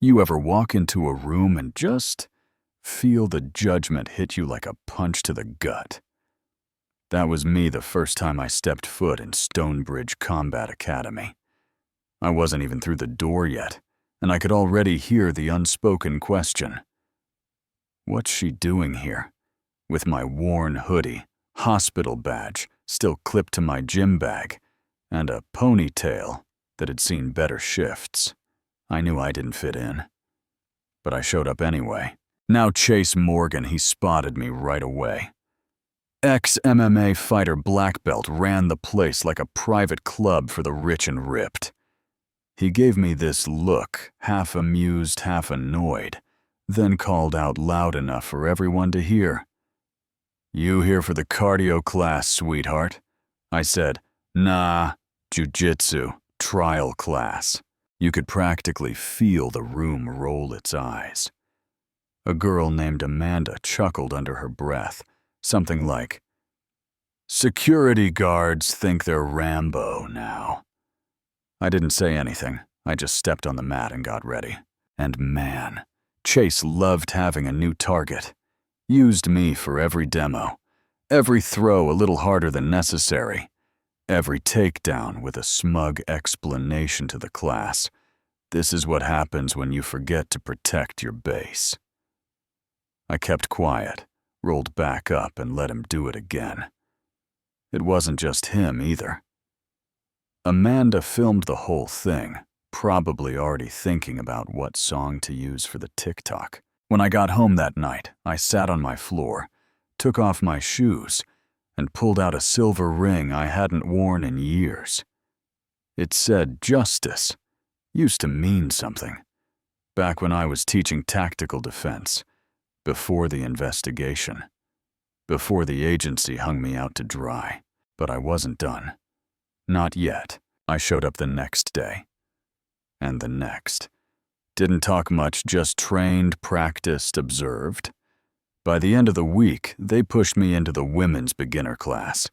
You ever walk into a room and just feel the judgment hit you like a punch to the gut? That was me the first time I stepped foot in Stonebridge Combat Academy. I wasn't even through the door yet, and I could already hear the unspoken question. What's she doing here? With my worn hoodie, hospital badge still clipped to my gym bag, and a ponytail that had seen better shifts. I knew I didn't fit in. But I showed up anyway. Now Chase Morgan, he spotted me right away. Ex-MMA fighter black belt ran the place like a private club for the rich and ripped. He gave me this look, half amused, half annoyed, then called out loud enough for everyone to hear. "You here for the cardio class, sweetheart?" I said, "Nah, Jiu-Jitsu, trial class." You could practically feel the room roll its eyes. A girl named Amanda chuckled under her breath, something like, "Security guards think they're Rambo now." I didn't say anything. I just stepped on the mat and got ready. And man, Chase loved having a new target. Used me for every demo. Every throw a little harder than necessary. Every takedown with a smug explanation to the class. This is what happens when you forget to protect your base. I kept quiet, rolled back up and let him do it again. It wasn't just him either. Amanda filmed the whole thing, probably already thinking about what song to use for the TikTok. When I got home that night, I sat on my floor, took off my shoes, and pulled out a silver ring I hadn't worn in years. It said justice. Used to mean something. Back when I was teaching tactical defense. Before the investigation. Before the agency hung me out to dry. But I wasn't done. Not yet. I showed up the next day. And the next. Didn't talk much, just trained, practiced, observed. By the end of the week, they pushed me into the women's beginner class.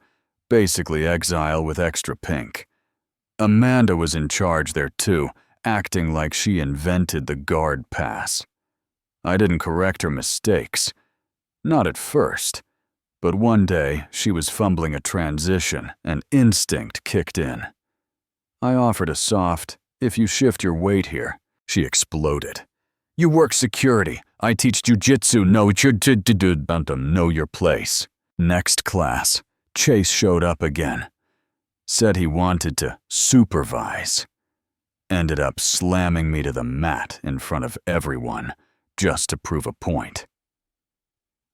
Basically exile with extra pink. Amanda was in charge there too, acting like she invented the guard pass. I didn't correct her mistakes. Not at first. But one day, she was fumbling a transition and instinct kicked in. I offered a soft, "If you shift your weight here," she exploded. "You work security. I teach jiu-jitsu. Know your place." Next class, Chase showed up again. Said he wanted to supervise. Ended up slamming me to the mat in front of everyone, just to prove a point.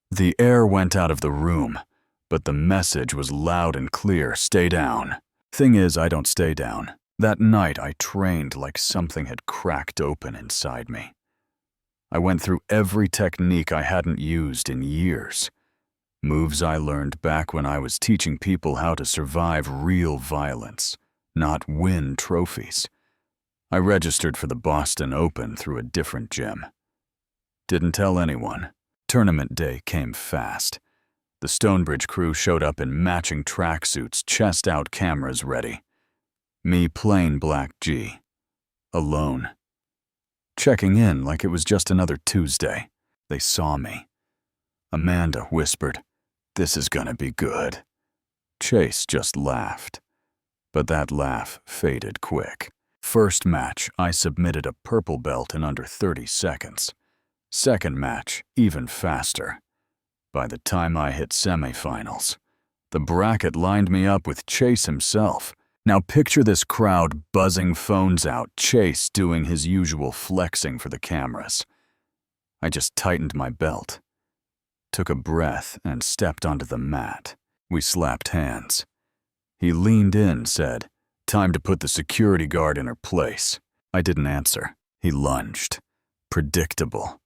The air went out of the room, but the message was loud and clear, "Stay down." Thing is, I don't stay down. That night I trained like something had cracked open inside me. I went through every technique I hadn't used in years. Moves I learned back when I was teaching people how to survive real violence, not win trophies. I registered for the Boston Open through a different gym. Didn't tell anyone. Tournament day came fast. The Stonebridge crew showed up in matching tracksuits, chest-out cameras ready. Me plain black G. Alone. Checking in like it was just another Tuesday. They saw me. Amanda whispered, "This is gonna be good." Chase just laughed. But that laugh faded quick. First match, I submitted a purple belt in under 30 seconds. Second match, even faster. By the time I hit semifinals, the bracket lined me up with Chase himself. Now picture this crowd buzzing phones out, Chase doing his usual flexing for the cameras. I just tightened my belt, took a breath, and stepped onto the mat. We slapped hands. He leaned in, said, "Time to put the security guard in her place." I didn't answer. He lunged. Predictable.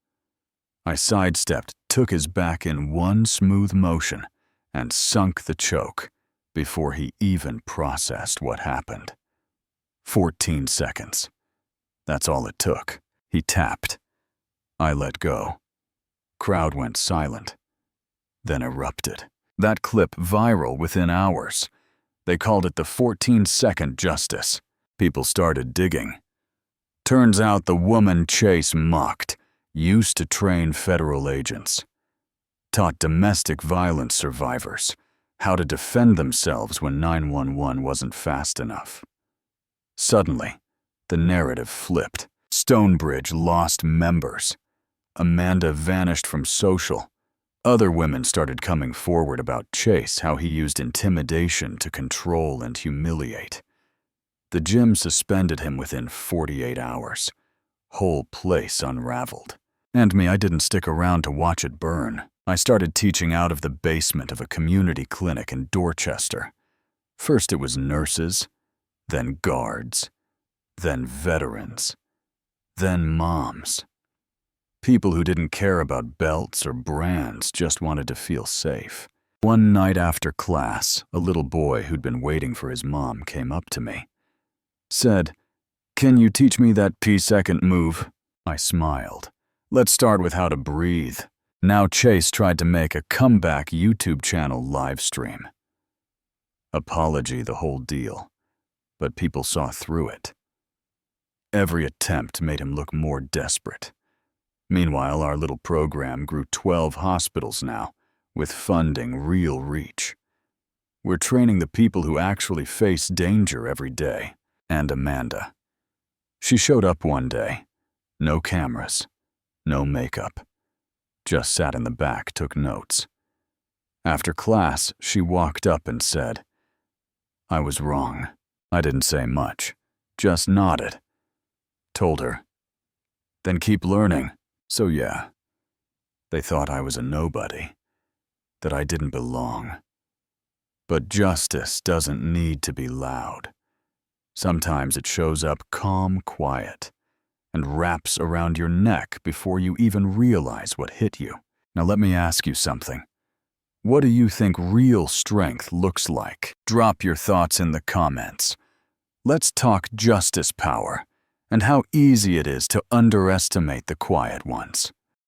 I sidestepped, took his back in one smooth motion, and sunk the choke before he even processed what happened. 14 seconds. That's all it took. He tapped. I let go. Crowd went silent, then erupted. That clip viral within hours. They called it the 14-second justice. People started digging. Turns out the woman Chase mocked used to train federal agents. Taught domestic violence survivors how to defend themselves when 911 wasn't fast enough. Suddenly, the narrative flipped. Stonebridge lost members. Amanda vanished from social. Other women started coming forward about Chase, how he used intimidation to control and humiliate. The gym suspended him within 48 hours. Whole place unraveled. And me, I didn't stick around to watch it burn. I started teaching out of the basement of a community clinic in Dorchester. First it was nurses, then guards, then veterans, then moms. People who didn't care about belts or brands, just wanted to feel safe. One night after class, a little boy who'd been waiting for his mom came up to me. Said, "Can you teach me that P-second move?" I smiled. "Let's start with how to breathe." Now Chase tried to make a comeback YouTube channel live stream. Apology, the whole deal. But people saw through it. Every attempt made him look more desperate. Meanwhile, our little program grew 12 hospitals now, with funding real reach. We're training the people who actually face danger every day. And Amanda. She showed up one day. No cameras, no makeup. Just sat in the back, took notes. After class, she walked up and said, "I was wrong." I didn't say much, just nodded. Told her, "Then keep learning." So yeah, they thought I was a nobody, that I didn't belong. But justice doesn't need to be loud. Sometimes it shows up calm, quiet, and wraps around your neck before you even realize what hit you. Now let me ask you something. What do you think real strength looks like? Drop your thoughts in the comments. Let's talk justice power and how easy it is to underestimate the quiet ones.